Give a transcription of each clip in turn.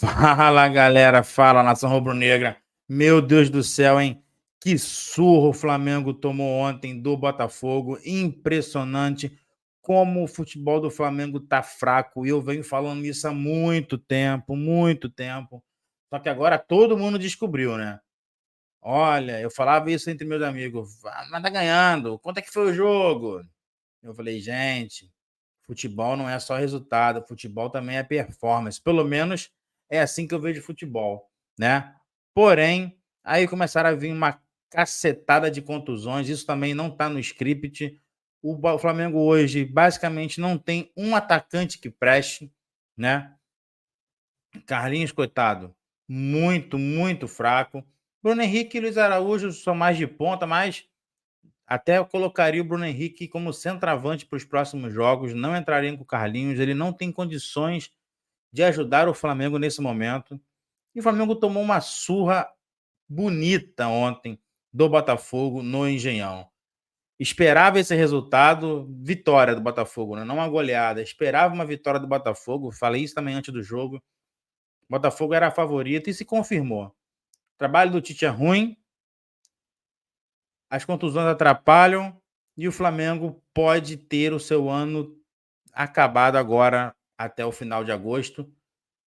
Fala, galera. Fala, nação rubro-negra. Meu Deus do céu, hein? Que surro o Flamengo tomou ontem do Botafogo. Impressionante como o futebol do Flamengo tá fraco. E eu venho falando isso há muito tempo, muito tempo. Só que agora todo mundo descobriu, né? Olha, eu falava isso entre meus amigos. Mas tá ganhando. Quanto é que foi o jogo? Eu falei, gente, futebol não é só resultado, futebol também é performance. Pelo menos é assim que eu vejo futebol, né? Porém, aí começaram a vir uma cacetada de contusões, isso também não está no script. O Flamengo hoje basicamente não tem um atacante que preste, né? Carlinhos, coitado, muito, muito fraco. Bruno Henrique e Luiz Araújo são mais de ponta, mas até eu colocaria o Bruno Henrique como centroavante para os próximos jogos, não entraria com o Carlinhos, ele não tem condições de ajudar o Flamengo nesse momento. E o Flamengo tomou uma surra bonita ontem do Botafogo no Engenhão. Esperava esse resultado, vitória do Botafogo, né? Não uma goleada. Esperava uma vitória do Botafogo, falei isso também antes do jogo. O Botafogo era favorito e se confirmou. O trabalho do Tite é ruim, as contusões atrapalham e o Flamengo pode ter o seu ano acabado agora até o final de agosto,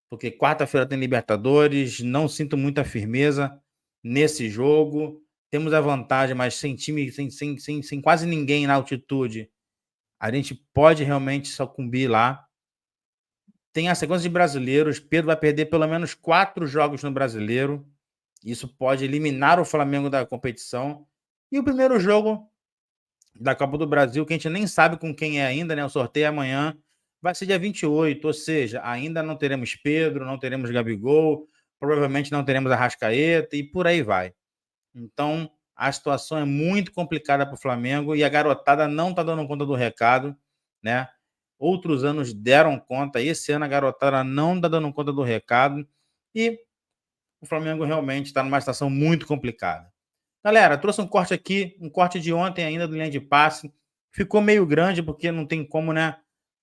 porque quarta-feira tem Libertadores, não sinto muita firmeza nesse jogo. Temos a vantagem, mas sem time, sem quase ninguém na altitude, a gente pode realmente sucumbir lá. Tem a sequência de brasileiros, Pedro vai perder pelo menos 4 jogos no Brasileiro. Isso pode eliminar o Flamengo da competição. E o primeiro jogo da Copa do Brasil, que a gente nem sabe com quem é ainda, né? O sorteio é amanhã, vai ser dia 28, ou seja, ainda não teremos Pedro, não teremos Gabigol, provavelmente não teremos Arrascaeta e por aí vai. Então, a situação é muito complicada para o Flamengo e a garotada não está dando conta do recado, né? Outros anos deram conta, esse ano a garotada não está dando conta do recado e o Flamengo realmente está numa situação muito complicada. Galera, trouxe um corte aqui, um corte de ontem ainda do linha de passe. Ficou meio grande porque não tem como, né,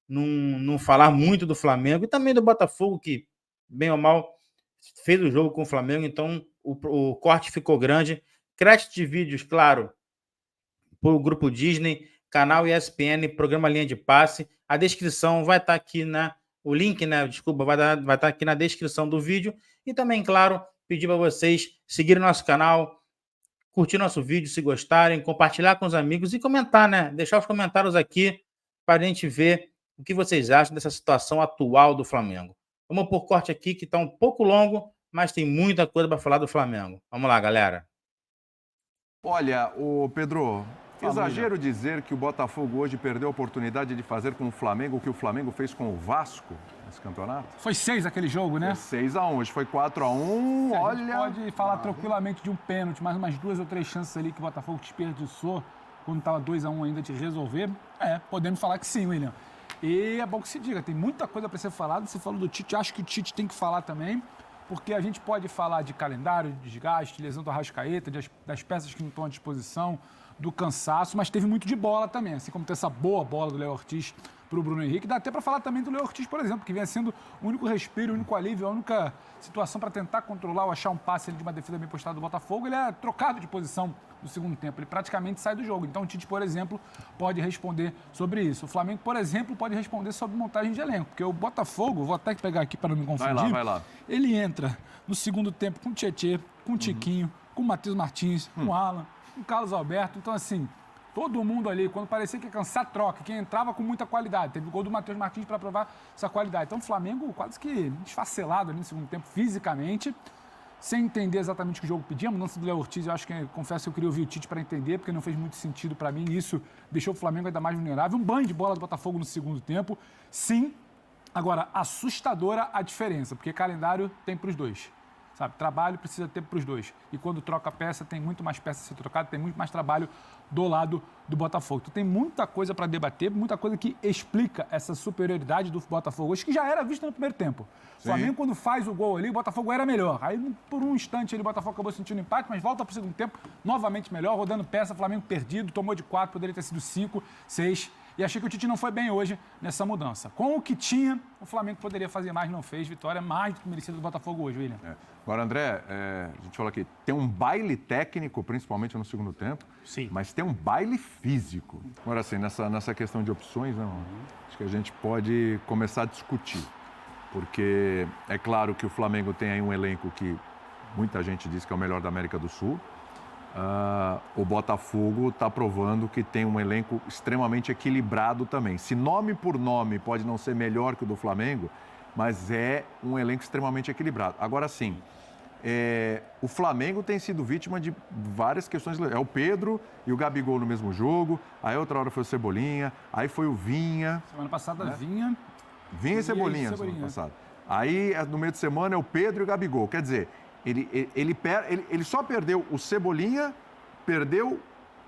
não falar muito do Flamengo e também do Botafogo, que, bem ou mal, fez o jogo com o Flamengo, então o corte ficou grande. Crédito de vídeos, claro, para o Grupo Disney, canal ESPN, programa Linha de Passe. A descrição vai estar aqui o link, né? Desculpa, vai estar aqui na descrição do vídeo. E também, claro, pedir para vocês seguirem nosso canal, curtir nosso vídeo se gostarem, compartilhar com os amigos e comentar, né? Deixar os comentários aqui para a gente ver o que vocês acham dessa situação atual do Flamengo. Vamos por corte aqui que está um pouco longo, mas tem muita coisa para falar do Flamengo. Vamos lá, galera. Olha, o Pedro, exagero William. dizer que o Botafogo hoje perdeu a oportunidade de fazer com o Flamengo o que o Flamengo fez com o Vasco nesse campeonato? Foi 6 aquele jogo, né? Foi 6-1, hoje foi 4-1, A olha... gente pode falar tranquilamente de um pênalti, mais umas 2 ou 3 chances ali que o Botafogo desperdiçou quando estava 2-1 ainda de resolver. Podemos falar que sim, William. E é bom que se diga, tem muita coisa para ser falada. Você falou do Tite, acho que o Tite tem que falar também, porque a gente pode falar de calendário, de desgaste, lesão do Arrascaeta, das peças que não estão à disposição, do cansaço, mas teve muito de bola também, assim como tem essa boa bola do Léo Ortiz para o Bruno Henrique. Dá até para falar também do Léo Ortiz, por exemplo, que vinha sendo o único respiro, o único alívio, a única situação para tentar controlar ou achar um passe de uma defesa bem postada do Botafogo. Ele é trocado de posição no segundo tempo, ele praticamente sai do jogo. Então o Tite, por exemplo, pode responder sobre isso. O Flamengo, por exemplo, pode responder sobre montagem de elenco, porque o Botafogo, vou até pegar aqui para não me confundir, vai lá. ele entra no segundo tempo com o Tietê, com o Tiquinho, com o Matheus Martins, com o Alan, com o Carlos Alberto. Então, assim, todo mundo ali, quando parecia que ia cansar, troca. Quem entrava com muita qualidade. Teve o gol do Matheus Martins para provar essa qualidade. Então, o Flamengo quase que desfacelado ali no segundo tempo, fisicamente, sem entender exatamente o que o jogo pedia. A mudança do Léo Ortiz, eu acho que, confesso que eu queria ouvir o Tite para entender, porque não fez muito sentido para mim. E isso deixou o Flamengo ainda mais vulnerável. Um banho de bola do Botafogo no segundo tempo, sim. Agora, assustadora a diferença, porque calendário tem para os dois. Sabe, trabalho precisa ter para os dois. E quando troca peça, tem muito mais peça a ser trocada, tem muito mais trabalho do lado do Botafogo. Então tem muita coisa para debater, muita coisa que explica essa superioridade do Botafogo hoje, que já era vista no primeiro tempo. O Flamengo, quando faz o gol ali, o Botafogo era melhor. Aí, por um instante, o Botafogo acabou sentindo empate, mas volta para o segundo tempo, novamente melhor, rodando peça, Flamengo perdido, tomou de 4, poderia ter sido 5, 6. E achei que o Tite não foi bem hoje nessa mudança. Com o que tinha, o Flamengo poderia fazer mais, não fez. Vitória mais do que merecida do Botafogo hoje, William. Agora, André, a gente falou aqui, tem um baile técnico, principalmente no segundo tempo, Sim. mas tem um baile físico. Agora, assim, nessa questão de opções, não, acho que a gente pode começar a discutir. Porque é claro que o Flamengo tem aí um elenco que muita gente diz que é o melhor da América do Sul. O Botafogo está provando que tem um elenco extremamente equilibrado também. Se nome por nome pode não ser melhor que o do Flamengo, mas é um elenco extremamente equilibrado. Agora sim, o Flamengo tem sido vítima de várias questões. É o Pedro e o Gabigol no mesmo jogo, aí outra hora foi o Cebolinha, aí foi o Vinha. Semana passada, né? Vinha e Cebolinha semana passada. Aí, no meio de semana, é o Pedro e o Gabigol. Quer dizer, ele só perdeu o Cebolinha, perdeu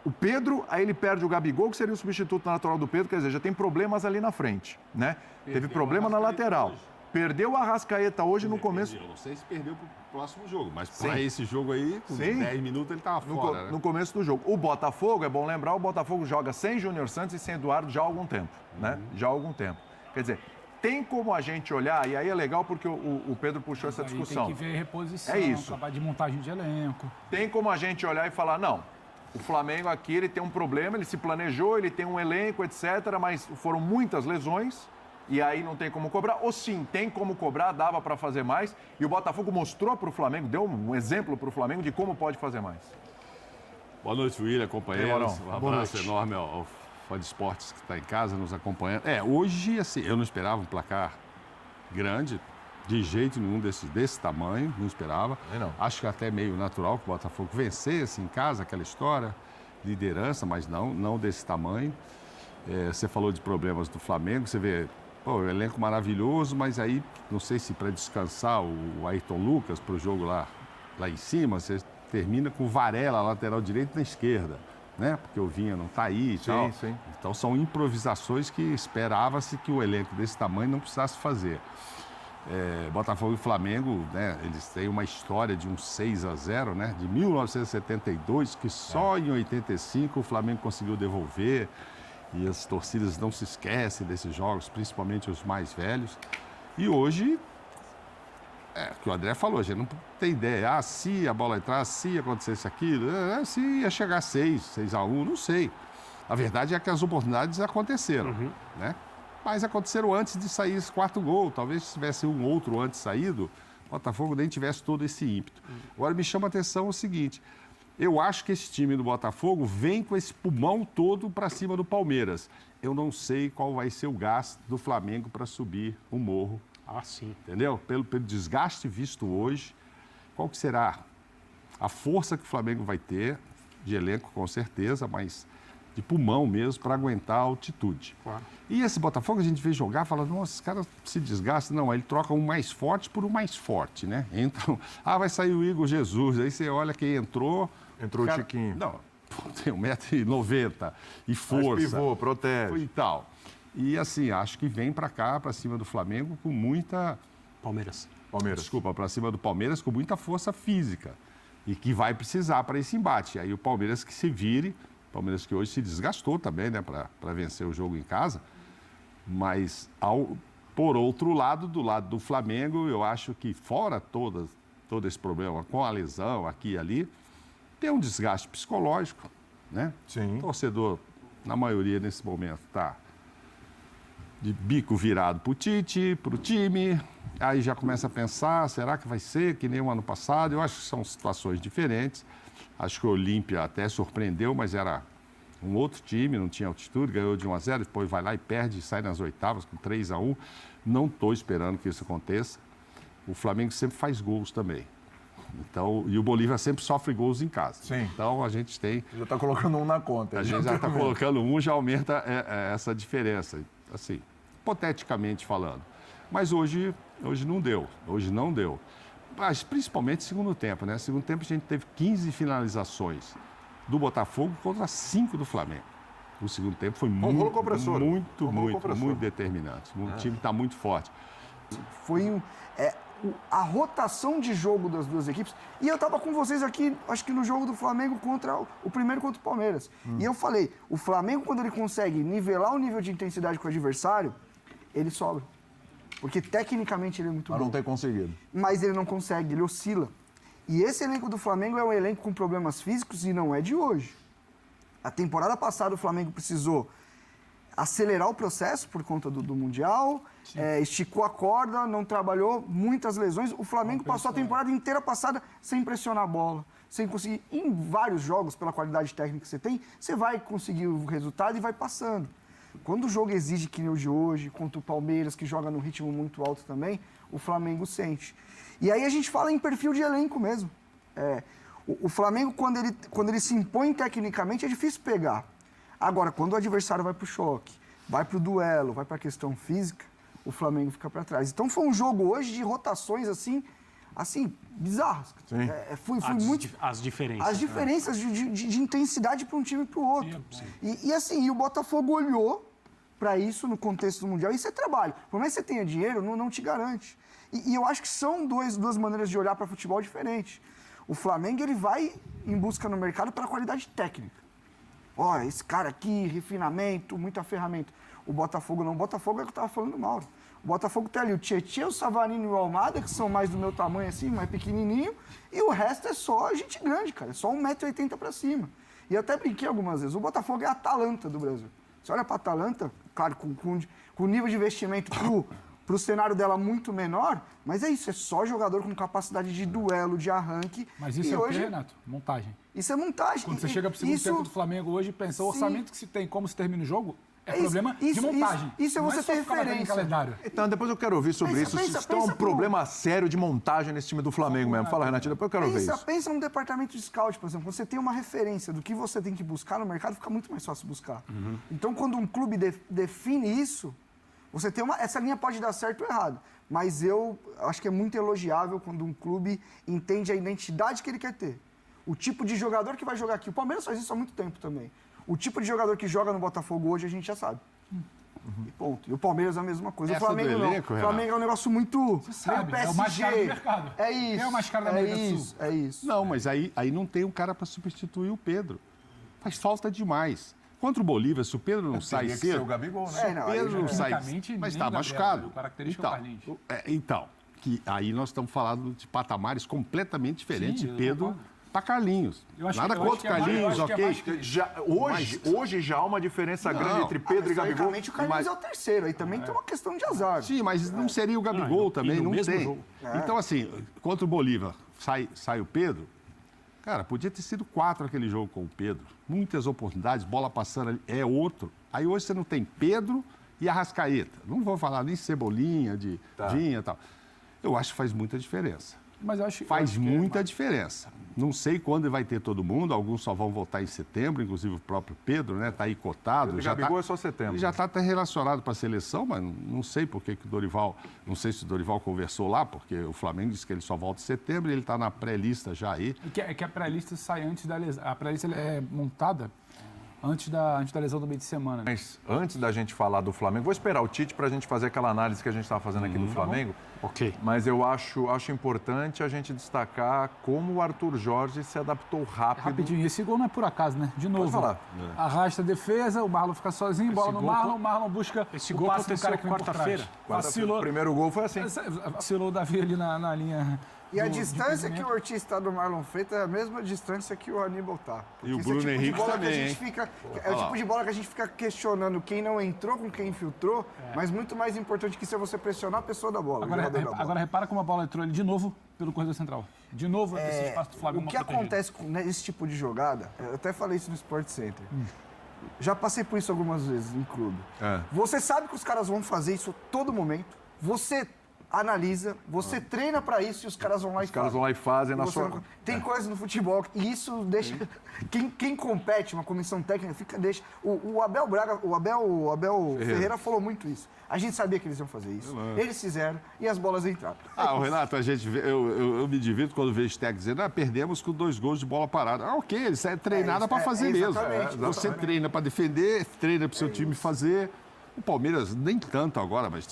o Pedro, aí ele perde o Gabigol, que seria o substituto natural do Pedro. Quer dizer, já tem problemas ali na frente, né? Teve problema na lateral. Hoje. Perdeu o Arrascaeta hoje no começo. Não sei se perdeu para o próximo jogo, mas para esse jogo aí, com 10 minutos, ele estava fora. No começo do jogo. O Botafogo, é bom lembrar, o Botafogo joga sem Júnior Santos e sem Eduardo já há algum tempo, né? Já há algum tempo. Quer dizer, tem como a gente olhar, e aí é legal porque o Pedro puxou essa discussão. Tem que ver reposição, trabalho de montagem de elenco. Tem como a gente olhar e falar, não, o Flamengo aqui ele tem um problema, ele se planejou, ele tem um elenco, etc., mas foram muitas lesões e aí não tem como cobrar. Ou sim, tem como cobrar, dava para fazer mais. E o Botafogo mostrou para o Flamengo, deu um exemplo para o Flamengo de como pode fazer mais. Boa noite, William, companheiros. Um abraço enorme ao fã de esportes que está em casa nos acompanhando. Hoje, assim, eu não esperava um placar grande, de jeito nenhum desse tamanho, não esperava. Não. Acho que até meio natural que o Botafogo vencesse em casa, aquela história, liderança, mas não desse tamanho. Você falou de problemas do Flamengo, você vê, o elenco maravilhoso, mas aí, não sei se para descansar o Ayrton Lucas para o jogo lá em cima, você termina com o Varela, lateral direito, na esquerda. Né? Porque o Vinha não está aí e tal. Sim. Então, são improvisações que esperava-se que o elenco desse tamanho não precisasse fazer. Botafogo e Flamengo, né? Eles têm uma história de um 6-0, né? De 1972, que só em 85 o Flamengo conseguiu devolver. E as torcidas não se esquecem desses jogos, principalmente os mais velhos. E hoje, o que o André falou, a gente não tem ideia. Se a bola entrasse, se acontecesse aquilo, se ia chegar 6-1, não sei. A verdade é que as oportunidades aconteceram, né? Mas aconteceram antes de sair esse quarto gol. Talvez se tivesse um outro antes saído, o Botafogo nem tivesse todo esse ímpeto. Agora, me chama a atenção o seguinte, eu acho que esse time do Botafogo vem com esse pulmão todo para cima do Palmeiras. Eu não sei qual vai ser o gasto do Flamengo para subir o morro. Sim. Entendeu? Pelo desgaste visto hoje, qual que será a força que o Flamengo vai ter, de elenco com certeza, mas de pulmão mesmo, para aguentar a altitude. Claro. E esse Botafogo a gente vê jogar, fala, nossa, esse cara se desgasta. Não, ele troca um mais forte por um mais forte, né? Entram, vai sair o Igor Jesus, aí você olha quem entrou. Entrou o Chiquinho. Não, tem 1,90 m e força. Mas pivô, protege. E tal. E assim, acho que vem para cá, para cima do Flamengo, com muita... Palmeiras. Desculpa, para cima do Palmeiras, com muita força física. E que vai precisar para esse embate. Aí o Palmeiras que se vire, o Palmeiras que hoje se desgastou também, né, para vencer o jogo em casa. Mas, por outro lado, do lado do Flamengo, eu acho que fora todo esse problema com a lesão aqui e ali, tem um desgaste psicológico, né? Sim. O torcedor, na maioria, nesse momento, está de bico virado para o Tite, para o time, aí já começa a pensar, será que vai ser que nem o ano passado? Eu acho que são situações diferentes. Acho que o Olímpia até surpreendeu, mas era um outro time, não tinha altitude, ganhou de 1-0, depois vai lá e perde e sai nas oitavas com 3-1. Não estou esperando que isso aconteça. O Flamengo sempre faz gols também. Então, e o Bolívar sempre sofre gols em casa. Sim. Então, a gente tem... Já está colocando um na conta. A gente já está colocando um, já aumenta essa diferença, assim, hipoteticamente falando. Mas hoje não deu, Mas principalmente segundo tempo, né? Segundo tempo a gente teve 15 finalizações do Botafogo contra 5 do Flamengo. O segundo tempo foi muito determinante. O time está muito forte. Foi a rotação de jogo das duas equipes. E eu tava com vocês aqui, acho que no jogo do Flamengo o primeiro contra o Palmeiras. E eu falei, o Flamengo, quando ele consegue nivelar o nível de intensidade com o adversário, ele sobra. Porque tecnicamente ele é muito bom. Mas não tem conseguido. Mas ele não consegue, ele oscila. E esse elenco do Flamengo é um elenco com problemas físicos e não é de hoje. A temporada passada o Flamengo precisou acelerar o processo por conta do Mundial, esticou a corda, não trabalhou, muitas lesões. O Flamengo passou a temporada inteira passada sem pressionar a bola, sem conseguir. Em vários jogos, pela qualidade técnica que você tem, você vai conseguir o resultado e vai passando. Quando o jogo exige que nem o de hoje, contra o Palmeiras, que joga num ritmo muito alto também, o Flamengo sente. E aí a gente fala em perfil de elenco mesmo. O Flamengo, quando ele se impõe tecnicamente, é difícil pegar. Agora, quando o adversário vai pro choque, vai pro duelo, vai pra questão física, o Flamengo fica para trás. Então foi um jogo hoje de rotações assim bizarras. Foi muito... As diferenças. As diferenças de intensidade para um time e para o outro. E o Botafogo olhou para isso no contexto do Mundial. Isso é trabalho. Por mais que você tenha dinheiro, não te garante. E eu acho que são duas maneiras de olhar para futebol diferentes. O Flamengo ele vai em busca no mercado para qualidade técnica. Olha, esse cara aqui, refinamento, muita ferramenta. O Botafogo não. O Botafogo é o que eu estava falando, Mauro. O Botafogo tem ali o Tietchan, o Savarino e o Almada, que são mais do meu tamanho assim, mais pequenininho. E o resto é só gente grande, cara. É só 1,80 m para cima. E eu até brinquei algumas vezes. O Botafogo é a Atalanta do Brasil. Você olha para a Atalanta, claro, com o nível de investimento pro cenário dela muito menor, mas é isso, é só jogador com capacidade de duelo, de arranque. Mas isso o quê, Renato? Montagem. Isso é montagem. Quando você chega pro segundo tempo do Flamengo hoje e pensa, o orçamento que se tem, como se termina o jogo, problema de montagem. Isso é você ter referência. Calendário. Então, depois eu quero ouvir sobre isso. Isso é um problema sério de montagem nesse time do Flamengo mesmo. Fala, Renatinho, depois eu quero ver isso. Pensa num departamento de scout, por exemplo. Você tem uma referência do que você tem que buscar no mercado, fica muito mais fácil buscar. Então, quando um clube define isso, você tem essa linha pode dar certo ou errado. Mas eu acho que é muito elogiável quando um clube entende a identidade que ele quer ter. O tipo de jogador que vai jogar aqui. O Palmeiras faz isso há muito tempo também. O tipo de jogador que joga no Botafogo hoje a gente já sabe. E ponto. E o Palmeiras é a mesma coisa. O Flamengo não. O Flamengo é um negócio muito... Você sabe, é o mais caro do mercado. É isso. Quem é o mais caro da América do Sul? É isso. Não, mas aí não tem um cara para substituir o Pedro. Faz falta demais. Contra o Bolívia, se o Pedro não sai cedo... Teria que ser o Gabigol, né? Se o Pedro não sai... Mas está machucado. Então, aí nós estamos falando de patamares completamente diferentes de Pedro para Carlinhos. Nada contra o Carlinhos, ok? Hoje já há uma diferença grande entre Pedro e Gabigol. O Carlinhos é o terceiro, aí também tem uma questão de azar. Sim, mas não seria o Gabigol também, não tem. Então, assim, contra o Bolívia, sai o Pedro. Cara, podia ter sido 4 aquele jogo com o Pedro. Muitas oportunidades, bola passando ali, é outro. Aí hoje você não tem Pedro e Arrascaeta. Não vou falar nem Cebolinha, de Vinha e tal. Eu acho que faz muita diferença. Mas eu acho, faz muita diferença. Não sei quando vai ter todo mundo, alguns só vão voltar em setembro, inclusive o próprio Pedro, né? Está aí cotado. O Gabigol é só setembro. Ele já está até relacionado para a seleção, mas não sei por que o Dorival... Não sei se o Dorival conversou lá, porque o Flamengo disse que ele só volta em setembro e ele está na pré-lista já aí. É que a pré-lista sai antes da lesão. A pré-lista é montada antes da lesão do meio de semana. Né? Mas antes da gente falar do Flamengo, vou esperar o Tite para a gente fazer aquela análise que a gente estava fazendo aqui do Flamengo. Ok. Mas eu acho importante a gente destacar como o Arthur Jorge se adaptou rápido. Rapidinho, esse gol não é por acaso, né? De novo. Pode falar. Arrasta a defesa, o Marlon fica sozinho, bola no Marlon, o Marlon busca esse gol aconteceu quarta-feira. O primeiro gol foi assim. Vacilou o Davi ali na linha. E a distância que o Ortiz está do Marlon Freitas é a mesma distância que o Aníbal está. E o Bruno Henrique também, é o tipo de bola que a gente fica questionando quem não entrou com quem infiltrou, mas muito mais importante que isso é você pressionar a pessoa da bola. Agora repara como a bola entrou ali de novo pelo corredor central. De novo esse espaço do Flamengo. O que acontece com esse tipo de jogada, eu até falei isso no Sport Center. Já passei por isso algumas vezes em clube. Você sabe que os caras vão fazer isso a todo momento. Você analisa, você treina pra isso e os caras vão lá Os caras vão lá e fazem na sua... Tem coisa no futebol e isso deixa... Quem compete, uma comissão técnica, deixa... O Abel Braga, o Abel Ferreira falou muito isso. A gente sabia que eles iam fazer isso. Eles fizeram e as bolas entraram. O Renato, eu me divirto quando vejo técnico dizendo perdemos com 2 gols de bola parada. Ok, isso é treinado para fazer mesmo. Você treina para defender, treina para o seu time fazer. O Palmeiras nem tanto agora, mas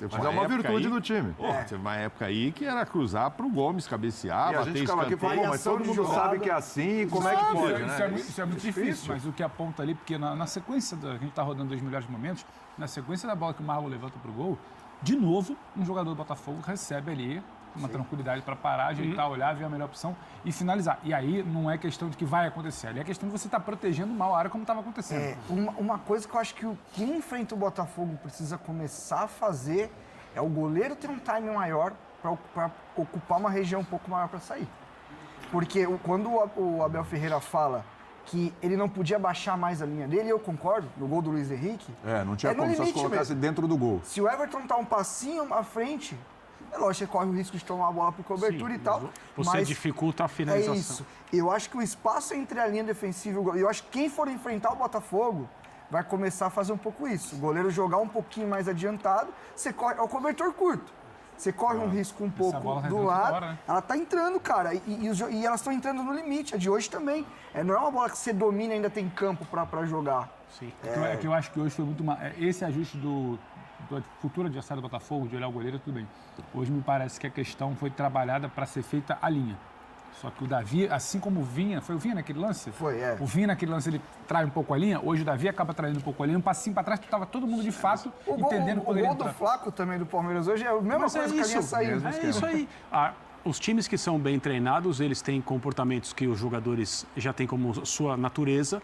Teve Mas é uma época virtude aí- do time. Pô, teve uma época aí que era cruzar pro Gomes, cabecear, E a bater gente ficava aqui escanteio. falando, mas todo mundo sabe que é assim, como é que pode, né? Isso é muito difícil, mas o que aponta ali, porque na sequência, a gente está rodando 2 melhores momentos, na sequência da bola que o Marlon levanta pro gol, de novo, um jogador do Botafogo recebe ali uma tranquilidade para parar, ajeitar, olhar, ver a melhor opção e finalizar. E aí não é questão de que vai acontecer, ali é questão de você estar protegendo mal a área como estava acontecendo. Uma coisa que eu acho que quem enfrenta o Botafogo precisa começar a fazer é o goleiro ter um time maior para ocupar uma região um pouco maior para sair. Porque quando o Abel Ferreira fala que ele não podia baixar mais a linha dele, eu concordo, no gol do Luiz Henrique. Não tinha no como se limite colocasse mesmo. dentro do gol. Se o Everton tá um passinho à frente, é lógico, você corre o risco de tomar a bola por cobertura e tal. Você mas dificulta a finalização. É isso. Eu acho que o espaço entre a linha defensiva e o goleiro, eu acho que quem for enfrentar o Botafogo vai começar a fazer um pouco isso. O goleiro jogar um pouquinho mais adiantado, você corre, é o cobertor curto. Você corre um risco um pouco bola do vai lado. hora, né? Ela tá entrando, cara. E elas estão entrando no limite. A de hoje também. Não é uma bola que você domina e ainda tem campo pra jogar. Sim. É que eu acho que hoje foi muito esse ajuste da cultura de adversário do Botafogo, de olhar o goleiro, tudo bem. Hoje me parece que a questão foi trabalhada para ser feita a linha. Só que o Davi, assim como o Vinha, foi o Vinha naquele lance? Foi, O Vinha naquele lance, ele trai um pouco a linha, hoje o Davi acaba traindo um pouco a linha, um passinho para trás, que estava todo mundo de fato entendendo que poderia O gol do entrar. Flaco também do Palmeiras hoje é a mesma Mas coisa é que a linha isso, saindo. é isso aí. Os times que são bem treinados, eles têm comportamentos que os jogadores já têm como sua natureza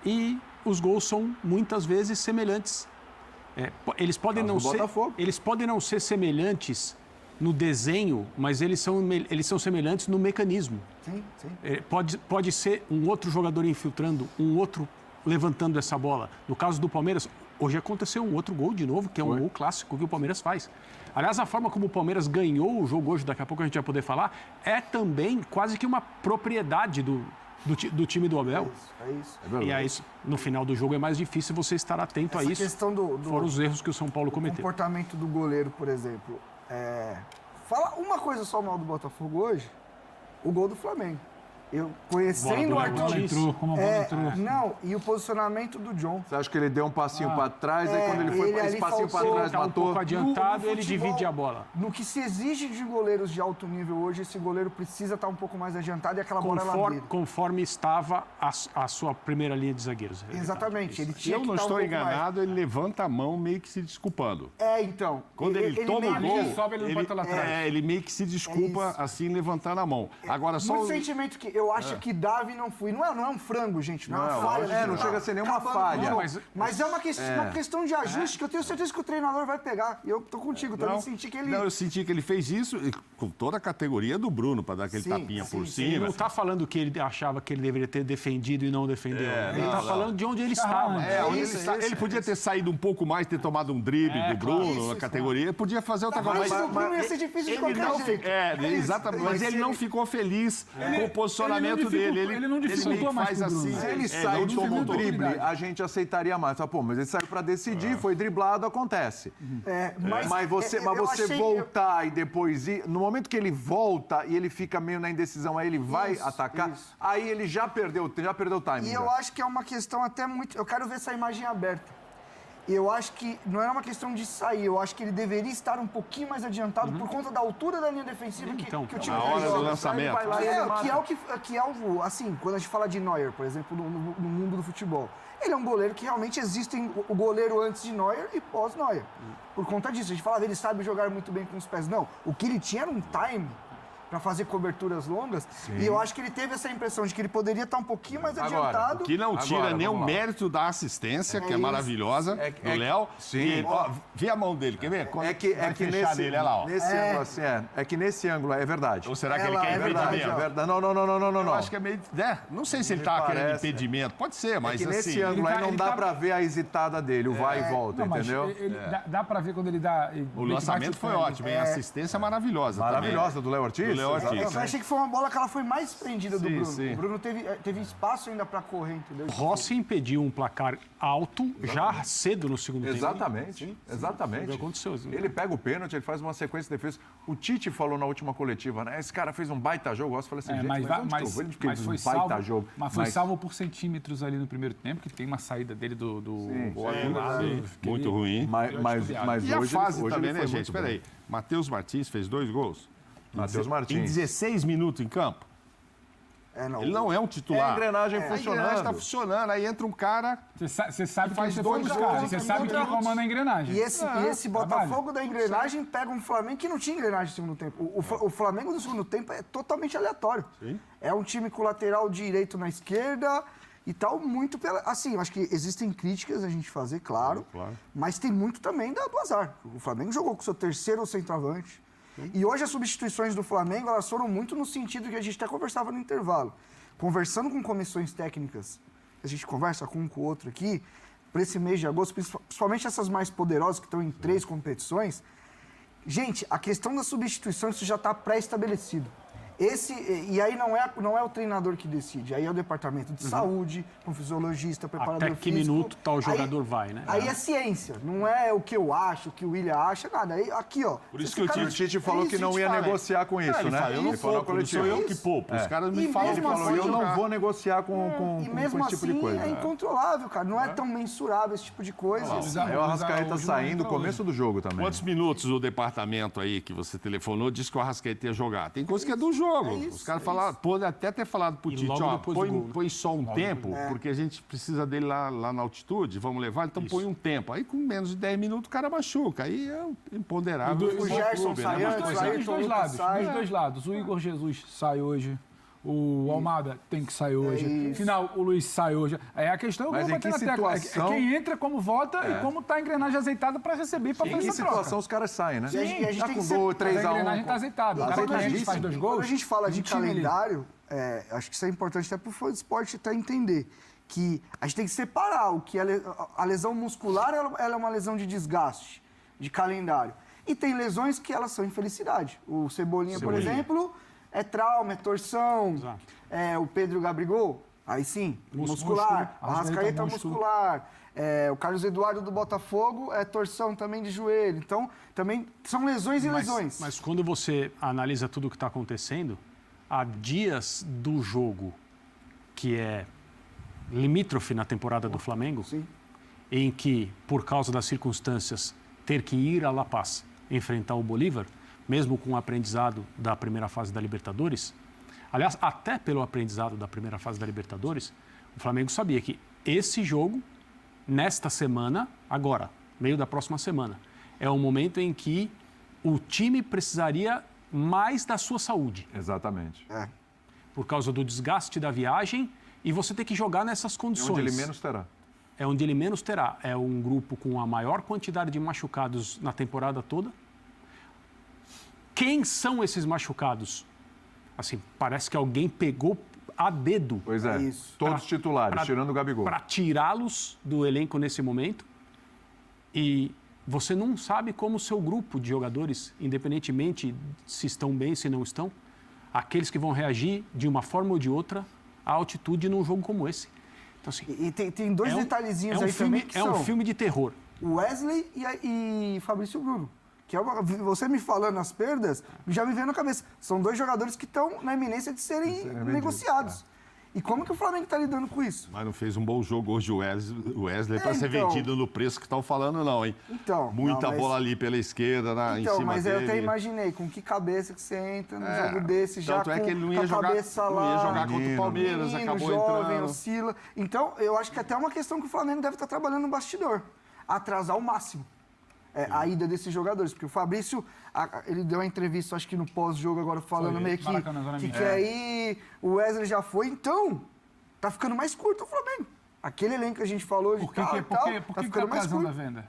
e os gols são muitas vezes semelhantes. Eles podem não ser semelhantes no desenho, mas eles são semelhantes no mecanismo. Sim, sim. Pode ser um outro jogador infiltrando, um outro levantando essa bola. No caso do Palmeiras, hoje aconteceu um outro gol de novo, que é um gol clássico que o Palmeiras faz. Aliás, a forma como o Palmeiras ganhou o jogo hoje, daqui a pouco a gente vai poder falar, é também quase que uma propriedade do time do Abel. É isso. E aí, no final do jogo, é mais difícil você estar atento a Essa isso. questão Fora os erros que o São Paulo o cometeu. comportamento do goleiro, por exemplo. Fala uma coisa só mal do Botafogo hoje, o gol do Flamengo. Eu conhecendo o Arthur. Como a bola entrou. Não, e o posicionamento do John. Você acha que ele deu um passinho para trás, aí quando ele foi ele para esse ali passinho para faltou- trás, Tá um matou? pouco adiantado, No ele futebol, divide a bola. No que se exige de goleiros de alto nível hoje, esse goleiro precisa estar um pouco mais adiantado e aquela bola ela dele. Conforme estava a sua primeira linha de zagueiros. Exatamente, ele Se tinha eu que não estar um estou pouco enganado, ele levanta a mão meio que se desculpando. mais. Então. Quando ele toma o meio que- gol, ele sobe, ele não pode estar lá atrás. ele meio que se desculpa isso. assim, levantando a mão. Agora, só Muito o- sentimento que eu acho que Davi não fui. Não é um frango, gente. Não é uma Não, falha. lógico, não Tá chega a ser nenhuma acabando com o falha. jogo. Mas é uma questão de ajuste que eu tenho certeza que o treinador vai pegar. E eu tô contigo, também senti que ele. Não, eu senti que ele fez isso e com toda a categoria do Bruno, para dar aquele Sim, tapinha sim, por sim. Ele cima. não está falando que ele achava que ele deveria ter defendido e não defendeu. Ele está falando de onde ele estava. Onde ele podia ter saído um pouco mais, ter tomado um drible do Bruno, na categoria, podia fazer outra coisa. Mas o Bruno ia ser difícil de ele qualquer não jeito. exatamente. Mas ele não ficou feliz com o posicionamento dele. ele não dificultou meio que mais faz pro Bruno. assim. Se ele não sai e toma um dificultou a drible, oportunidade. a gente aceitaria mais. Pô, mas ele saiu para decidir, foi driblado, acontece. Mas você voltar e depois ir... No momento que ele volta e ele fica meio na indecisão, aí ele vai atacar, aí ele já perdeu o timing. E eu acho que é uma questão até muito. Eu quero ver essa imagem aberta. E eu acho que não era uma questão de sair, eu acho que ele deveria estar um pouquinho mais adiantado por conta da altura da linha defensiva Então, que o time na hora do joga. lançamento. Que é o assim, quando a gente fala de Neuer, por exemplo, no mundo do futebol. Ele é um goleiro que realmente existe o goleiro antes de Neuer e pós-Neuer. Por conta disso, a gente fala dele sabe jogar muito bem com os pés. Não, o que ele tinha era um time para fazer coberturas longas. E eu acho que ele teve essa impressão de que ele poderia estar um pouquinho mais adiantado. Que não tira Agora, nem o vamos lá. mérito da assistência, que é isso. maravilhosa, do Léo. sim. E, ó, vê a mão dele, quer ver? Quando É que vai fechar nesse, nele, olha lá, ó. nesse ângulo assim, é que nesse ângulo é verdade. Ou será que ele Ela quer é verdade, impedimento? ó. Verdade. Não. Eu acho que é meio... não sei se ele tá querendo parece. impedimento. Pode ser, mas Que nesse assim... ângulo aí não ele dá tá- pra ver a hesitada dele, o vai e volta, Não, mas entendeu? dá pra ver quando ele dá... O lançamento foi ótimo, hein? A assistência maravilhosa também. Maravilhosa do Léo Ortiz? Do Léo aqui. Eu achei que foi uma bola que ela foi mais desprendida do Sim, Bruno. sim. O Bruno teve espaço ainda para correr, entendeu? Rossi impediu um placar alto já cedo no segundo tempo. Exatamente, exatamente. Foi o que aconteceu. Ele pega o pênalti, ele faz uma sequência de defesa. O Tite falou na última coletiva, né? Esse cara fez um baita jogo. Eu falei assim, gente, mas onde que ele foi fez um baita salvo, jogo? mas foi salvo por centímetros ali no primeiro tempo, que tem uma saída dele do lado. Muito ruim. Mas E a hoje fase hoje também, ele né, foi gente? muito bem. Peraí. Matheus Martins fez 2 gols. Matheus Em Martins. 16 minutos em campo. Não. Ele não é um titular. É a engrenagem A funcionando. engrenagem tá funcionando. Aí entra um cara... Você sabe que Faz você foi 2 buscar, gols você em sabe quem 30 comanda a engrenagem. E esse Botafogo trabalho. da engrenagem pega um Flamengo que não tinha engrenagem no segundo tempo. O Flamengo do segundo tempo é totalmente aleatório. Sim. É um time com lateral direito na esquerda e tal, muito pela... Assim, eu acho que existem críticas a gente fazer, claro. Mas tem muito também do azar. O Flamengo jogou com o seu terceiro centroavante. E hoje as substituições do Flamengo, elas foram muito no sentido que a gente até conversava no intervalo. Conversando com comissões técnicas, a gente conversa com um com o outro aqui, para esse mês de agosto, principalmente essas mais poderosas que estão em 3 competições, gente, a questão da substituição, isso já está pré-estabelecido. E aí não é o treinador que decide, aí é o departamento de saúde, com fisiologista, preparador Até que físico. minuto tal jogador vai, né? Aí é ciência, não é o que eu acho, o que o William acha, nada. Aí, aqui, ó. Por isso que o Tite falou que não ia negociar com isso, Ele né? fala, eu não Ele falou na poupo, não sou coletiva. eu que poupo. Os caras me E falam. Ele mesmo falou, assim, eu não jogar. vou negociar com E mesmo esse tipo de assim coisa. é incontrolável, cara. Não é tão mensurável esse tipo de coisa. Aí o Arrascaeta saindo no começo do jogo também. Quantos minutos o departamento aí que você telefonou disse que o Arrascaeta ia jogar? Tem coisa que é do jogo. isso, Os caras é falaram, podem até ter falado pro E Tite, logo ó, depois do gol, né? põe só um tempo, porque a gente precisa dele lá na altitude, vamos levar, então põe um tempo. Aí com menos de 10 minutos o cara machuca. Aí é imponderável. O Gerson sai né? antes, Dos aí dois todo lados, sai. dos dois lados. O Igor Jesus sai hoje. O Almada tem que sair hoje. Final, o Luiz sai hoje. É a questão Mas eu vou em que bater na tecla. situação- É quem entra, como vota e como tá a engrenagem azeitada para receber e para Em fazer que essa troca. situação os caras saem, né? E a gente Tá tem que com ser- 3 A a engrenagem 1. tá azeitada. O cara que entra faz 2 gols. Quando a gente fala de um time ali. calendário, acho que isso é importante até para o fã de esporte até entender. Que a gente tem que separar o que a lesão muscular ela é uma lesão de desgaste, de calendário. E tem lesões que elas são infelicidade. O Cebolinha, por exemplo, é trauma, é torção. Exato. O Pedro Gabigol, aí sim, muscular. A Arrascaeta muscular. O Carlos Eduardo do Botafogo é torção também de joelho. Então, também são lesões e lesões. Mas quando você analisa tudo o que está acontecendo, há dias do jogo que é limítrofe na temporada do Flamengo, Sim. em que, por causa das circunstâncias, ter que ir a La Paz enfrentar o Bolívar, mesmo com o aprendizado da primeira fase da Libertadores, aliás, até pelo aprendizado da primeira fase da Libertadores, o Flamengo sabia que esse jogo, nesta semana, agora, meio da próxima semana, é o momento em que o time precisaria mais da sua saúde, Exatamente. por causa do desgaste da viagem, e você tem que jogar nessas condições. Onde ele menos terá. É onde ele menos terá. É um grupo com a maior quantidade de machucados na temporada toda. Quem são esses machucados? Assim, parece que alguém pegou a dedo Pois é, Isso. todos titulares, tirando o Gabigol. para tirá-los do elenco nesse momento. E você não sabe como o seu grupo de jogadores, independentemente se estão bem, se não estão, aqueles que vão reagir de uma forma ou de outra à altitude num jogo como esse. Então, assim, E tem dois detalhezinhos aí filme, também que é são um filme de terror. o Wesley e Fabrício Bruno. Que você me falando as perdas, já me veio na cabeça. São 2 jogadores que estão na iminência de serem negociados. E como que o Flamengo está lidando com isso? Mas não fez um bom jogo hoje o Wesley para ser então. vendido no preço que estão falando, não, hein? Então, Muita não, mas- bola ali pela esquerda, em Então, cima mas dele. eu até imaginei com que cabeça que você entra num jogo desse, já Tanto é que ele não com ia a jogar, cabeça não lá. ia jogar contra o menino, Palmeiras, menino, acabou jovem, entrando. oscila. Então, eu acho que até é uma questão que o Flamengo deve estar trabalhando no bastidor. Atrasar ao máximo a ida desses jogadores. Porque o Fabrício, ele deu uma entrevista, acho que no pós-jogo agora, falando Foi, meio que Maracanã, Zona que Mista. quer ir, o Wesley já foi. Então, tá ficando mais curto o Flamengo. Aquele elenco que a gente falou de Por que tal e por tal, que tá ficando mais atrasando a curto. venda?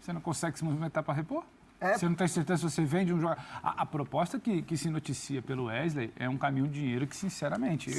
Você não consegue se movimentar para repor? Você não tem certeza se você vende um jogador. A proposta que se noticia pelo Wesley é um caminho de dinheiro que, sinceramente,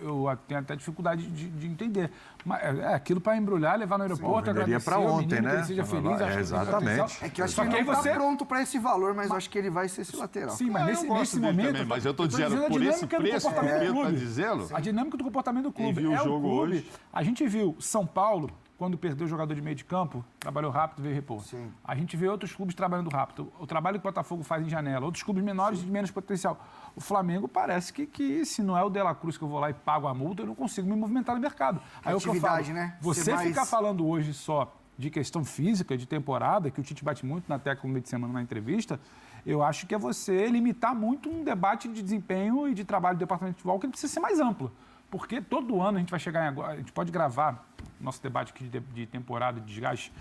eu tenho até dificuldade de entender. Mas é aquilo para embrulhar, levar no aeroporto, agradecer para ontem, menino, né? que ele seja feliz. Exatamente. É que eu acho que ele não está pronto para esse valor, mas eu acho que ele vai ser esse lateral. Sim, mas nesse momento... Também, mas eu estou dizendo, por esse preço que o Pedro está dizendo... A dinâmica do comportamento do clube. Quem viu o jogo clube. hoje... A gente viu São Paulo, quando perdeu o jogador de meio de campo, trabalhou rápido, veio repor. Sim. A gente vê outros clubes trabalhando rápido. O trabalho que o Botafogo faz em janela, outros clubes menores de menos potencial. O Flamengo parece que se não é o De La Cruz que eu vou lá e pago a multa, eu não consigo me movimentar no mercado. Aí é o que eu falo, né? Você ficar falando hoje só de questão física, de temporada, que o Tite bate muito na tecla no meio de semana na entrevista, eu acho que é você limitar muito um debate de desempenho e de trabalho do departamento de futebol que ele precisa ser mais amplo. Porque todo ano a gente vai chegar a gente pode gravar nosso debate aqui de temporada, de desgaste,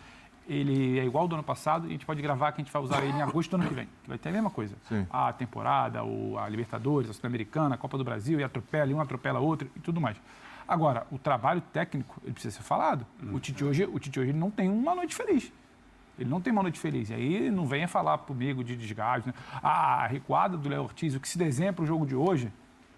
ele é igual ao do ano passado, e a gente pode gravar que a gente vai usar ele em agosto do ano que vem, que vai ter a mesma coisa. Sim. A temporada, a Libertadores, a Sul-Americana, a Copa do Brasil, e atropela, e um atropela outro e tudo mais. Agora, o trabalho técnico, ele precisa ser falado. O Tite hoje ele não tem uma noite feliz. Ele não tem uma noite feliz. E aí não venha falar comigo de desgaste. Né? A recuada do Léo Ortiz, o que se desenha para o jogo de hoje,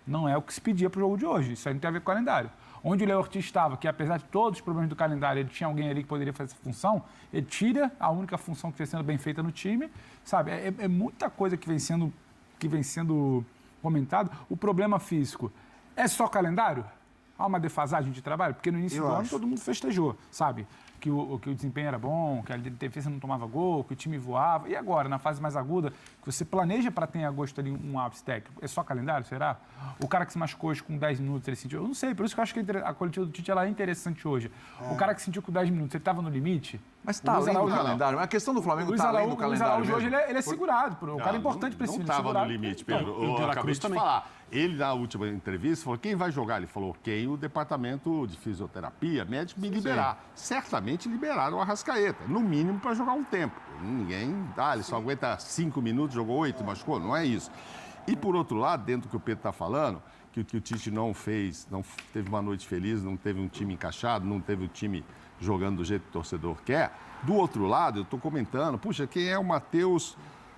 não é o que se pedia para o jogo de hoje. Isso aí não tem a ver com o calendário. Onde o Léo Ortiz estava, que apesar de todos os problemas do calendário, ele tinha alguém ali que poderia fazer essa função, ele tira a única função que vem sendo bem feita no time, sabe? É muita coisa que vem sendo comentado. O problema físico é só calendário? Há uma defasagem de trabalho? Porque no início do ano todo mundo festejou, sabe? Que o desempenho era bom, que a defesa não tomava gol, que o time voava. E agora, na fase mais aguda, que você planeja para ter em agosto ali um ápice técnico, é só calendário, será? O cara que se machucou hoje com 10 minutos, ele sentiu... Eu não sei, por isso que eu acho que a coletiva do Tite ela é interessante hoje. O cara que sentiu com 10 minutos, ele estava no limite... Mas está além do calendário. A questão do Flamengo está além do calendário. O Luiz Araújo hoje ele é segurado. O cara é importante para esse time. Não estava no limite, Pedro. Eu acabei de falar. Ele, na última entrevista, falou, quem vai jogar? Ele falou, quem o departamento de fisioterapia, médico, me liberar. Certamente liberaram o Arrascaeta, no mínimo para jogar um tempo. Ninguém... ele só aguenta 5 minutos, jogou 8, machucou. Não é isso. E, por outro lado, dentro do que o Pedro está falando, que o Tite não fez, não teve uma noite feliz, não teve um time encaixado, não teve o time jogando do jeito que o torcedor quer. Do outro lado, eu estou comentando, puxa, quem é o Matheus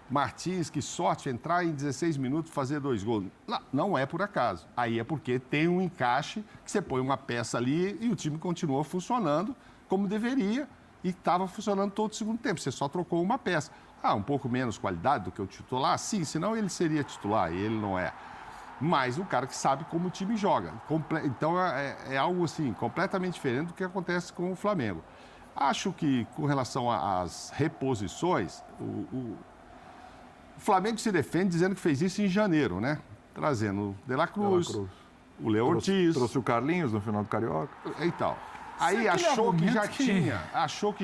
Martins, que sorte entrar em 16 minutos e fazer 2 gols. Não é por acaso. Aí é porque tem um encaixe, que você põe uma peça ali e o time continua funcionando como deveria e estava funcionando todo o segundo tempo. Você só trocou uma peça. Um pouco menos qualidade do que o titular? Sim, senão ele seria titular e ele não é. Mas o cara que sabe como o time joga. Então é algo assim, completamente diferente do que acontece com o Flamengo. Acho que, com relação às reposições, o Flamengo se defende dizendo que fez isso em janeiro, né? Trazendo o De La Cruz, o Léo Ortiz. Trouxe o Carlinhos no final do Carioca. Então, aí achou que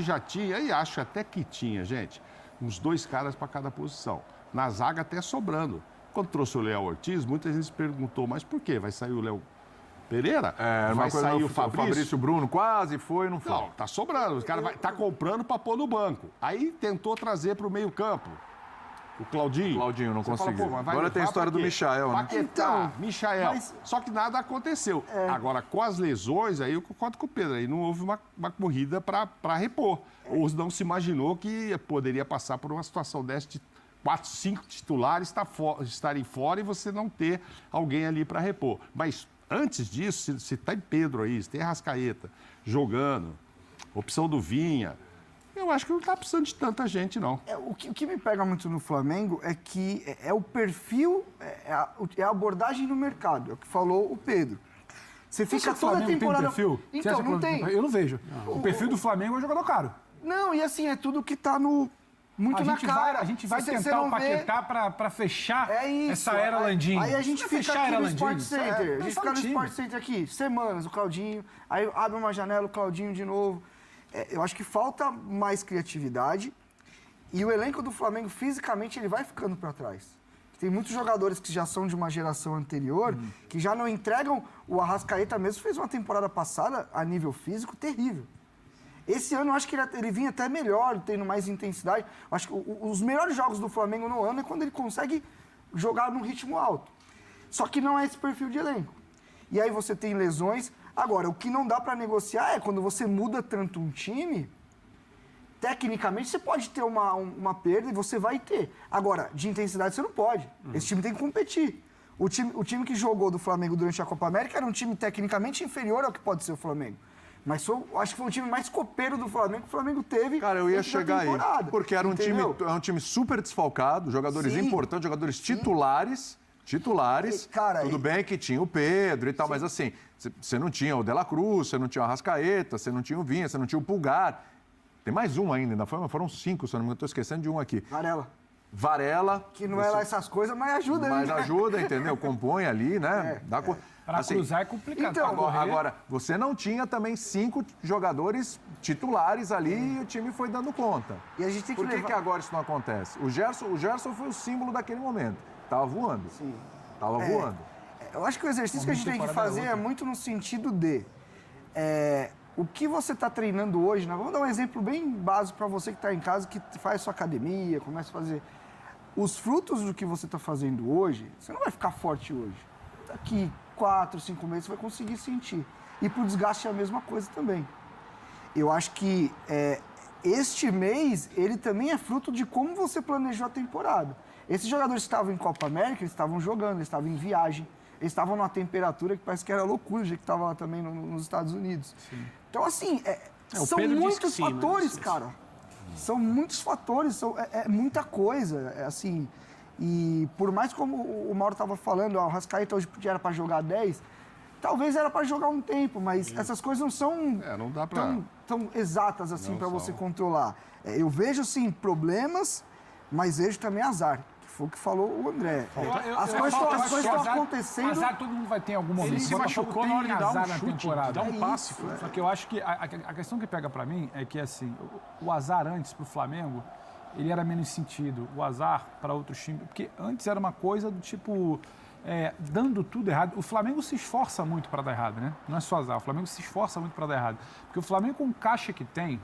já tinha, e acho até que tinha, gente, uns 2 caras para cada posição. Na zaga até sobrando. Quando trouxe o Léo Ortiz, muita gente se perguntou, mas por quê? Vai sair o Léo Pereira? Vai sair o Fabrício Bruno quase foi, não foi. Não, tá sobrando. Os caras tá comprando para pôr no banco. Aí tentou trazer para o meio-campo. O Claudinho. Claudinho não conseguiu. Fala, agora tem a história do Michael, né? Então, Michael. Só que nada aconteceu. Agora, com as lesões, aí eu concordo com o Pedro. Aí não houve uma corrida para repor. Ou não se imaginou que poderia passar por uma situação dessa de 4, 5 titulares estarem fora e você não ter alguém ali para repor. Mas antes disso, se tem Pedro aí, se tem Arrascaeta jogando, opção do Vinha, eu acho que não está precisando de tanta gente, não. O que me pega muito no Flamengo é que é o perfil, é a abordagem no mercado, é o que falou o Pedro. Você fica toda a temporada... Tem perfil? Então, não tem. Eu não vejo. O perfil do Flamengo é um jogador caro. Não, e assim, é tudo que está muito na cara. A gente vai tentar paquetar para fechar essa era Landim. Aí a gente fica aqui no Sport Center. A gente fica no time. Sport Center aqui, semanas, o Claudinho. Aí abre uma janela, o Claudinho de novo. Eu acho que falta mais criatividade. E o elenco do Flamengo, fisicamente, ele vai ficando para trás. Tem muitos jogadores que já são de uma geração anterior, que já não entregam. O Arrascaeta mesmo fez uma temporada passada, a nível físico, terrível. Esse ano eu acho que ele vinha até melhor, tendo mais intensidade. Eu acho que os melhores jogos do Flamengo no ano é quando ele consegue jogar num ritmo alto. Só que não é esse perfil de elenco. E aí você tem lesões. Agora, o que não dá para negociar é quando você muda tanto um time, tecnicamente você pode ter uma perda e você vai ter. Agora, de intensidade você não pode. Esse time tem que competir. O time que jogou do Flamengo durante a Copa América era um time tecnicamente inferior ao que pode ser o Flamengo. Mas acho que foi o time mais copeiro do Flamengo que o Flamengo teve. Cara, eu ia dentro da chegar aí. temporada, Porque era um time super desfalcado, jogadores Sim. importantes, jogadores titulares. Cara, Tudo bem que tinha o Pedro e tal, mas assim, você não tinha o De La Cruz, você não tinha o Arrascaeta, você não tinha o Vinha, você não tinha o Pulgar. Tem mais um ainda foram 5, se eu não me engano, estou esquecendo de um aqui. Varela. Que não é lá essas coisas, mas ajuda. Mas né? ajuda, entendeu? Compõe ali, né? Para cruzar é complicado. Então, Agora, você não tinha também 5 jogadores titulares ali e o time foi dando conta. E a gente tem que Por que, levar... que agora isso não acontece? O Gerson foi o símbolo daquele momento. Tava voando. Sim. Tava voando. Eu acho que o exercício que a gente tem que fazer é muito no sentido de... o que você está treinando hoje, né? Vamos dar um exemplo bem básico para você que está em casa, que faz sua academia, começa a fazer... Os frutos do que você está fazendo hoje, você não vai ficar forte hoje. Daqui 4, 5 meses você vai conseguir sentir. E para o desgaste é a mesma coisa também. Eu acho que este mês, ele também é fruto de como você planejou a temporada. Esses jogadores que estavam em Copa América, eles estavam jogando, eles estavam em viagem, eles estavam numa temperatura que parece que era loucura, o jeito que estava lá também nos Estados Unidos. Sim. Então, assim, são muitos fatores, cara. São muitos fatores, é muita coisa, assim... E por mais como o Mauro estava falando, o Arrascaeta hoje era para jogar 10, talvez era para jogar um tempo, mas essas coisas não são não dá pra... tão exatas assim para você controlar. Eu vejo, sim, problemas, mas vejo também azar, que foi o que falou o André. As coisas estão acontecendo... Azar todo mundo vai ter em algum momento. Ele se machucou na hora de dar um chute, de dar um passe. Só que eu acho que a questão que pega para mim é que, assim, o azar antes pro Flamengo, ele era menos sentido. O azar para outros times... Porque antes era uma coisa do tipo... dando tudo errado. O Flamengo se esforça muito para dar errado, né? Não é só azar. O Flamengo se esforça muito para dar errado. Porque o Flamengo, com o caixa que tem,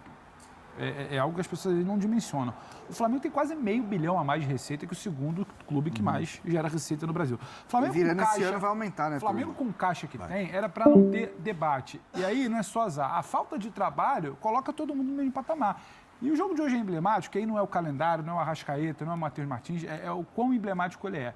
é algo que as pessoas não dimensionam. O Flamengo tem quase $500 milhão a mais de receita que o segundo clube que mais gera receita no Brasil. O Flamengo virando com caixa, esse ano vai aumentar, né? O Flamengo com o caixa que tem era para não ter debate. E aí não é só azar. A falta de trabalho coloca todo mundo no mesmo patamar. E o jogo de hoje é emblemático, aí não é o calendário, não é o Arrascaeta, não é o Matheus Martins, é o quão emblemático ele é.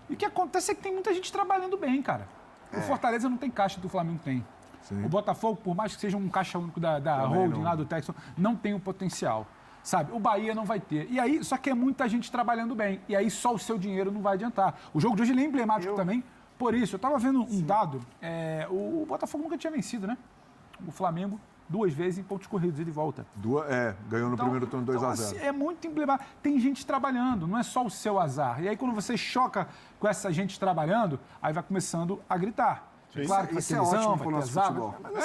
E o que acontece é que tem muita gente trabalhando bem, cara. O Fortaleza não tem caixa que o Flamengo tem. Sim. O Botafogo, por mais que seja um caixa único da holding lá do Texas, não tem o potencial. Sabe? O Bahia não vai ter. E aí, só que é muita gente trabalhando bem. E aí só o seu dinheiro não vai adiantar. O jogo de hoje ele é emblemático também. Por isso, eu estava vendo um dado. O Botafogo nunca tinha vencido, né? O Flamengo 2 vezes em pontos corridos e de volta. Ganhou no primeiro turno 2-0. Assim, é muito emblemático. Tem gente trabalhando, não é só o seu azar. E aí, quando você choca com essa gente trabalhando, aí vai começando a gritar. Claro que vai ter lesão, vai ter azar.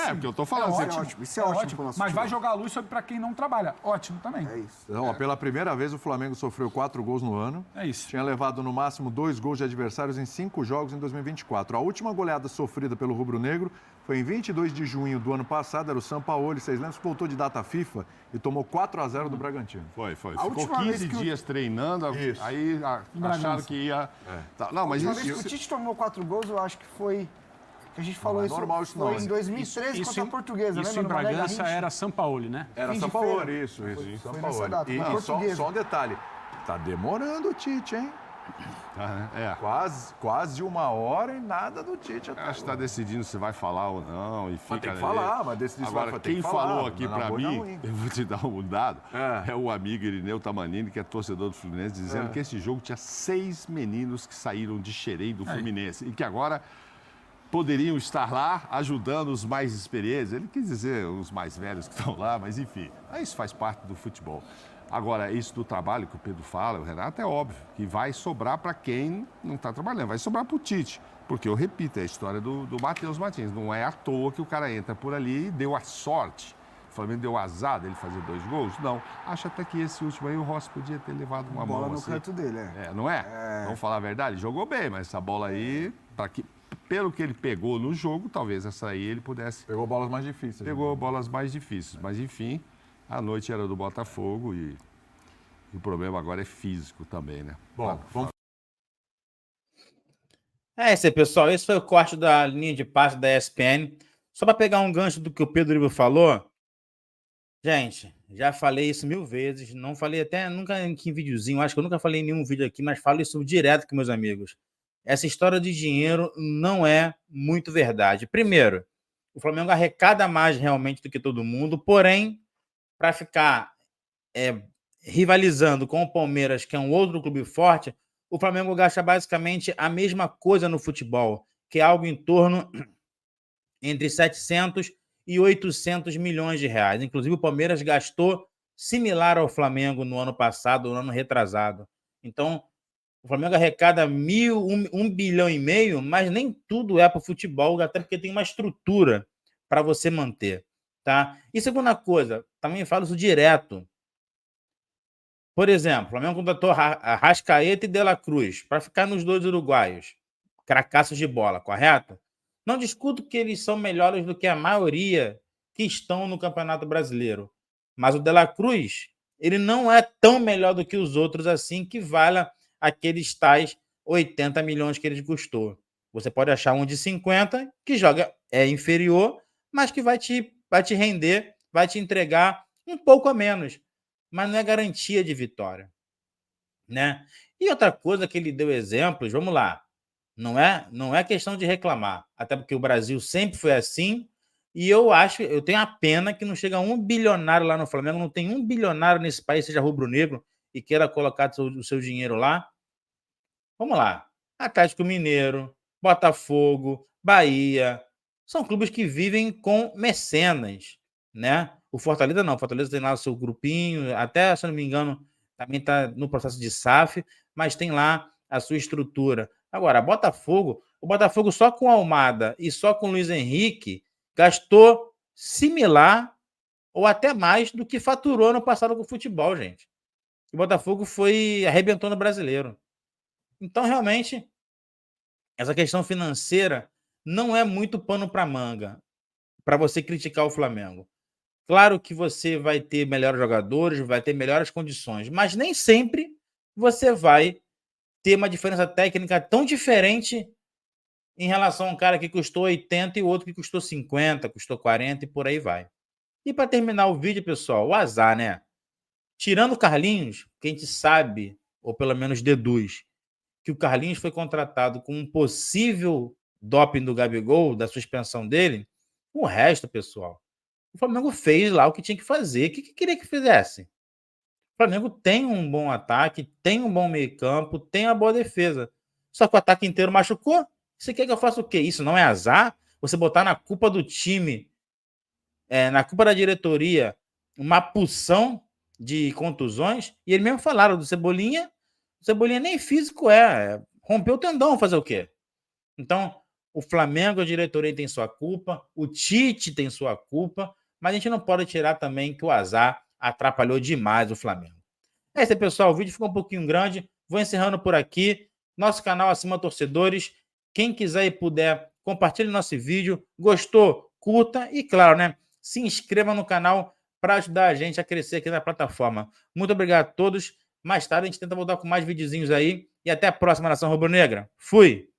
Porque eu tô falando. Isso é ótimo. Mas vai jogar a luz sobre para quem não trabalha. Ótimo também. É isso. Então, pela primeira vez, o Flamengo sofreu 4 gols no ano. É isso. Tinha levado no máximo 2 gols de adversários em 5 jogos em 2024. A última goleada sofrida pelo rubro-negro foi em 22 de junho do ano passado. Era o Sampaoli, vocês lembram? Voltou de data FIFA e tomou 4-0 do Bragantino. Foi. A Ficou última 15 vez dias treinando, Isso. aí acharam que ia... Não, mas A última vez que o Tite tomou 4 gols, eu acho que foi... A gente falou isso, normal isso não, foi em 2013 contra a Portuguesa, isso lembra? em Bragança era Sampaoli, né? Era Fim de Sampaoli, feira. isso. Foi nessa data, E com a Portuguesa. só um detalhe. Tá demorando o Tite, hein? Quase 1 hora e nada do Tite. Acho que está decidindo se vai falar ou não e fica... Mas tem que falar, mas decidir se vai Agora, tem quem que falar, falou aqui mas para na boa mim, não, eu vou te dar um dado, é o amigo Irineu Tamanini, que é torcedor do Fluminense, dizendo que esse jogo tinha 6 meninos que saíram de Xerém do Fluminense e que agora poderiam estar lá ajudando os mais experientes. Ele quis dizer os mais velhos que estão lá, mas enfim, isso faz parte do futebol. Agora, isso do trabalho que o Pedro fala, o Renato, é óbvio que vai sobrar para quem não está trabalhando, vai sobrar para o Tite. Porque, eu repito, é a história do Matheus Martins. Não é à toa que o cara entra por ali e deu a sorte. O Flamengo deu azar dele fazer 2 gols? Não. Acho até que esse último aí o Rossi podia ter levado uma bola mão no assim. canto dele, não é? Vamos falar a verdade? Jogou bem, mas essa bola aí, pelo que ele pegou no jogo, talvez essa aí ele pudesse... Pegou bolas mais difíceis. Pegou bolas mais difíceis. Mas, enfim, a noite era do Botafogo e o problema agora é físico também, né? Bom, vamos... Isso aí, pessoal. Esse foi o corte da linha de passe da ESPN. Só para pegar um gancho do que o Pedro Ivo falou. Gente, já falei isso 1000 vezes, não falei até nunca em videozinho, acho que eu nunca falei em nenhum vídeo aqui, mas falo isso direto com meus amigos. Essa história de dinheiro não é muito verdade. Primeiro, o Flamengo arrecada mais realmente do que todo mundo, porém, para ficar rivalizando com o Palmeiras, que é um outro clube forte, o Flamengo gasta basicamente a mesma coisa no futebol, que é algo em torno entre 700 e 800 milhões de reais. Inclusive, o Palmeiras gastou similar ao Flamengo no ano passado, no ano retrasado. Então, o Flamengo arrecada 1 bilhão e meio, mas nem tudo é para o futebol, até porque tem uma estrutura para você manter. Tá? E segunda coisa, também falo isso direto. Por exemplo, o Flamengo contratou Arrascaeta e De La Cruz para ficar nos 2 uruguaios, cracassos de bola, correto? Não discuto que eles são melhores do que a maioria que estão no Campeonato Brasileiro, mas o De La Cruz, ele não é tão melhor do que os outros assim, que valha aqueles tais 80 milhões que ele custou. Você pode achar um de 50 que joga inferior, mas que vai te render, vai te entregar um pouco a menos, mas não é garantia de vitória, né? E outra coisa que ele deu exemplos, vamos lá, não é questão de reclamar, até porque o Brasil sempre foi assim, e eu tenho a pena que não chega um bilionário lá no Flamengo, não tem um bilionário nesse país, seja rubro-negro, e queira colocar o seu dinheiro lá. Vamos lá, Atlético Mineiro, Botafogo, Bahia, são clubes que vivem com mecenas, né? O Fortaleza não, o Fortaleza tem lá o seu grupinho, até, se não me engano, também está no processo de SAF, mas tem lá a sua estrutura. Agora, o Botafogo só com Almada e só com Luiz Henrique gastou similar ou até mais do que faturou no passado com o futebol, gente. O Botafogo arrebentou no Brasileiro. Então, realmente, essa questão financeira não é muito pano para manga para você criticar o Flamengo. Claro que você vai ter melhores jogadores, vai ter melhores condições, mas nem sempre você vai ter uma diferença técnica tão diferente em relação a um cara que custou 80 e o outro que custou 50, custou 40 e por aí vai. E para terminar o vídeo, pessoal, o azar, né? Tirando o Carlinhos, que a gente sabe, ou pelo menos deduz, que o Carlinhos foi contratado com um possível doping do Gabigol, da suspensão dele, o resto, pessoal, o Flamengo fez lá o que tinha que fazer. O que queria que fizesse? O Flamengo tem um bom ataque, tem um bom meio-campo, tem uma boa defesa. Só que o ataque inteiro machucou. Você quer que eu faça o quê? Isso não é azar? Você botar na culpa do time, na culpa da diretoria, uma porção de contusões? E eles mesmo falaram do Cebolinha. O Cebolinha nem físico rompeu o tendão, fazer o quê? Então, o Flamengo, a diretoria tem sua culpa, o Tite tem sua culpa, mas a gente não pode tirar também que o azar atrapalhou demais o Flamengo. É isso aí, pessoal. O vídeo ficou um pouquinho grande. Vou encerrando por aqui. Nosso canal Acima Torcedores. Quem quiser e puder, compartilhe nosso vídeo. Gostou? Curta e, claro, né? Se inscreva no canal para ajudar a gente a crescer aqui na plataforma. Muito obrigado a todos. Mais tarde a gente tenta voltar com mais videozinhos aí. E até a próxima, Nação Rubro-Negra. Fui!